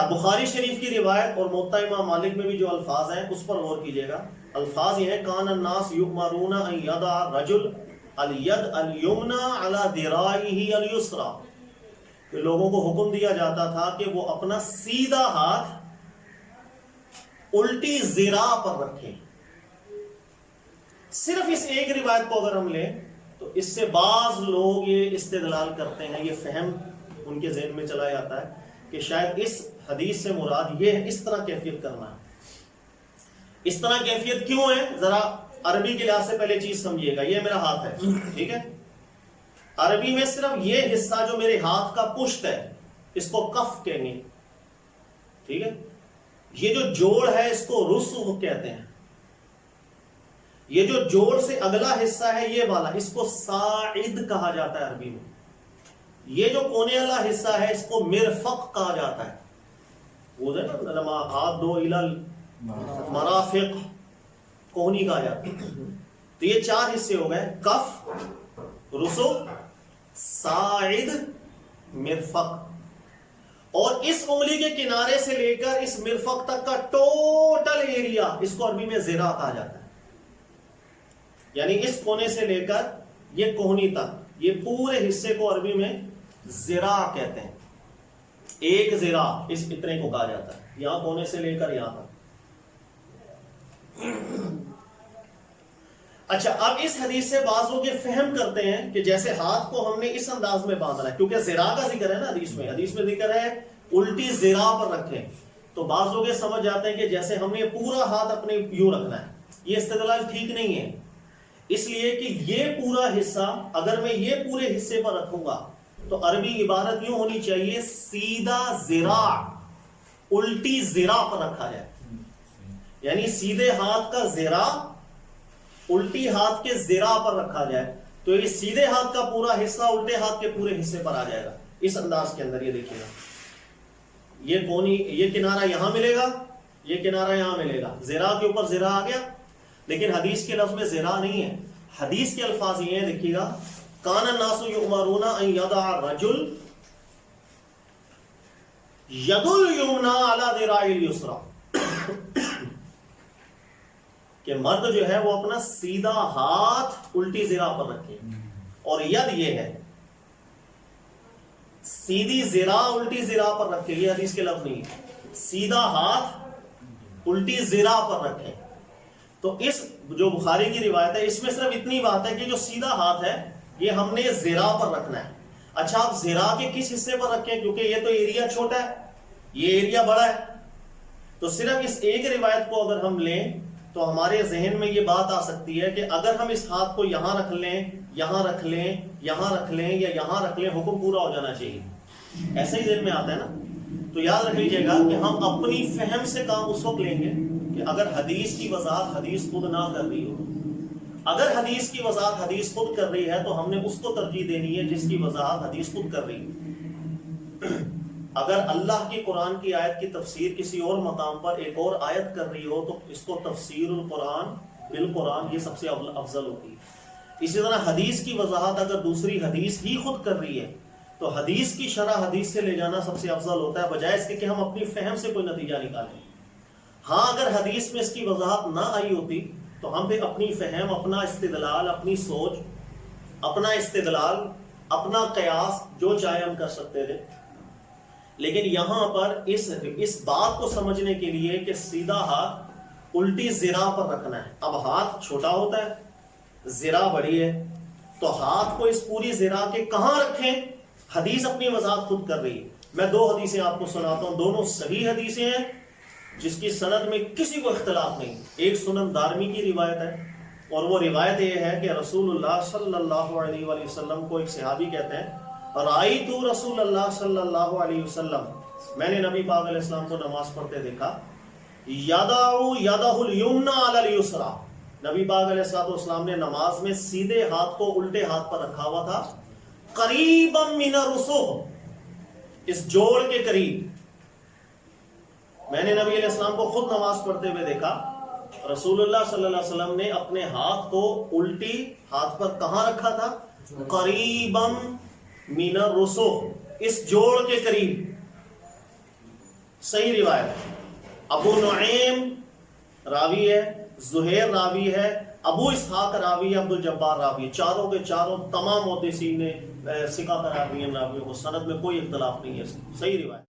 بخاری شریف کی روایت اور موطا امام مالک میں بھی جو الفاظ ہیں اس پر غور کیجئے گا. الفاظ یہ ہیں کان الناس یؤمرون ان یضع الرجل الید الیمنی علی ذراعہ الیسری، کہ لوگوں کو حکم دیا جاتا تھا کہ وہ اپنا سیدھا ہاتھ الٹی ذراع پر رکھیں. صرف اس ایک روایت کو اگر ہم لیں تو اس سے بعض لوگ یہ استدلال کرتے ہیں، یہ فہم ان کے ذہن میں چلا جاتا ہے کہ شاید اس حدیث سے مراد یہ ہے اس طرح کیفیت کرنا ہے. اس طرح کیفیت کیوں ہے؟ ذرا عربی کے لحاظ سے پہلے چیز سمجھیے گا. یہ میرا ہاتھ ہے، ٹھیک ہے. عربی میں صرف یہ حصہ جو میرے ہاتھ کا پشت ہے اس کو کف کہیں گے، ٹھیک ہے. یہ جو جوڑ ہے اس کو رسغ کہتے ہیں. یہ جو جوڑ سے اگلا حصہ ہے یہ والا، اس کو ساعد کہا جاتا ہے عربی میں. یہ جو کونے والا حصہ ہے اس کو مرفق کہا جاتا ہے. وہ ہے نا لما ہاتھ دو الال مرافق، کونی کہا جاتا ہے. تو یہ چار حصے ہو گئے، کف، رسغ، ساعد، مرفق. اور اس انگلی کے کنارے سے لے کر اس مرفق تک کا ٹوٹل ایریا اس کو عربی میں ذراع کہا جاتا ہے. یعنی اس کونے سے لے کر یہ کوہنی تک، یہ پورے حصے کو عربی میں ذراع کہتے ہیں. ایک ذراع اس اتنے کو کہا جاتا ہے، یہاں کونے سے لے کر یہاں تک. اچھا، اب اس حدیث سے بعض لوگ یہ فہم کرتے ہیں کہ جیسے ہاتھ کو ہم نے اس انداز میں باندھنا ہے، کیونکہ ذراع کا ذکر ہے نا حدیث میں ذکر ہے الٹی ذراع پر رکھیں. تو بعض لوگ یہ سمجھ جاتے ہیں کہ جیسے ہم نے پورا ہاتھ اپنے یوں رکھنا ہے. یہ استدلال ٹھیک نہیں ہے، اس لیے کہ یہ پورا حصہ اگر میں یہ پورے حصے پر رکھوں گا تو عربی عبارت یوں ہونی چاہیے سیدھا ذراع الٹی ذراع پر رکھا جائے. یعنی سیدھے ہاتھ کا ذراع الٹی ہاتھ کے ذراع پر رکھا جائے تو یہ سیدھے ہاتھ کا پورا حصہ الٹے ہاتھ کے پورے حصے پر آ جائے گا. اس انداز کے اندر یہ دیکھیے گا، یہ کونی، یہ کنارہ یہاں ملے گا، یہ کنارہ یہاں ملے گا. ذراع کے اوپر ذراع آ گیا. لیکن حدیث کے لفظ میں ذراع نہیں ہے. حدیث کے الفاظ یہ ہیں، دیکھیے گا کان الناس یؤمرون ان یضع الرجل ید الیمنی علی ذراع الیسری، کہ مرد جو ہے وہ اپنا سیدھا ہاتھ الٹی ذراع پر رکھے. اور ید یہ ہے سیدھی ذراع الٹی ذراع پر رکھے، یہ حدیث کے لفظ نہیں ہے. سیدھا ہاتھ الٹی ذراع پر رکھے. تو اس جو بخاری کی روایت ہے اس میں صرف اتنی بات ہے کہ جو سیدھا ہاتھ ہے یہ ہم نے ذراع پر رکھنا ہے. اچھا، آپ ذراع کے کس حصے پر رکھیں؟ کیونکہ یہ تو ایریا چھوٹا ہے، یہ ایریا بڑا ہے. تو صرف اس ایک روایت کو اگر ہم لیں تو ہمارے ذہن میں یہ بات آ سکتی ہے کہ اگر ہم اس ہاتھ کو یہاں رکھ لیں، یہاں رکھ لیں، یہاں رکھ لیں یا یہاں رکھ لیں، حکم پورا ہو جانا چاہیے. ایسا ہی ذہن میں آتا ہے نا. تو یاد رکھ لیجیے گا کہ ہم اپنی فہم سے کام اس وقت لیں گے کہ اگر حدیث کی وضاحت حدیث خود نہ کر رہی ہو. اگر حدیث کی وضاحت حدیث خود کر رہی ہے تو ہم نے اس کو ترجیح دینی ہے جس کی وضاحت حدیث خود کر رہی ہے. اگر اللہ کی قرآن کی آیت کی تفسیر کسی اور مقام پر ایک اور آیت کر رہی ہو تو اس کو تفسیر القرآن بالقرآن یہ سب سے افضل ہوتی ہے. اسی طرح حدیث کی وضاحت اگر دوسری حدیث ہی خود کر رہی ہے تو حدیث کی شرح حدیث سے لے جانا سب سے افضل ہوتا ہے، بجائے اس کے کہ ہم اپنی فہم سے کوئی نتیجہ نکالیں. ہاں، اگر حدیث میں اس کی وضاحت نہ آئی ہوتی تو ہم پھر اپنی فہم، اپنا استدلال، اپنی سوچ، اپنا استدلال، اپنا قیاس جو چاہے ہم کر سکتے تھے. لیکن یہاں پر اس بات کو سمجھنے کے لیے کہ سیدھا ہاتھ الٹی ذراع پر رکھنا ہے. اب ہاتھ چھوٹا ہوتا ہے، ذراع بڑی ہے، تو ہاتھ کو اس پوری ذراع کے کہاں رکھیں؟ حدیث اپنی وضاحت خود کر رہی ہے. میں دو حدیثیں آپ کو سناتا ہوں، دونوں صحیح حدیثیں ہیں جس کی سند میں کسی کو اختلاف نہیں. ایک سنن دارمی کی روایت ہے اور وہ روایت یہ ہے کہ رسول اللہ صلی اللہ علیہ وآلہ وسلم کو ایک صحابی کہتے ہیں رأیت رسول اللہ صلی اللہ علیہ وسلم، میں نے نبی پاک علیہ السلام کو نماز پڑھتے دیکھا، یضع یدہ الیمنی علی الیسری، نبی پاک علیہ السلام نے نماز میں سیدھے ہاتھ کو الٹے ہاتھ پر رکھا ہوا تھا، قریبا من الرسغ، اس جوڑ کے قریب. میں نے نبی علیہ السلام کو خود نماز پڑھتے ہوئے دیکھا، رسول اللہ صلی اللہ علیہ وسلم نے اپنے ہاتھ کو الٹی ہاتھ پر کہاں رکھا تھا؟ قریبا من الرسغ، اس جوڑ کے قریب. صحیح روایت ہے. ابو نعیم راوی ہے, زہیر راوی ہے, ابو اسحاق راوی ہے, عبد الجبار راوی ہے. چاروں کے چاروں تمام محدثین نے ثقہ قرار دیے ان راویوں کو, سند میں کوئی اختلاف نہیں ہے, صحیح روایت.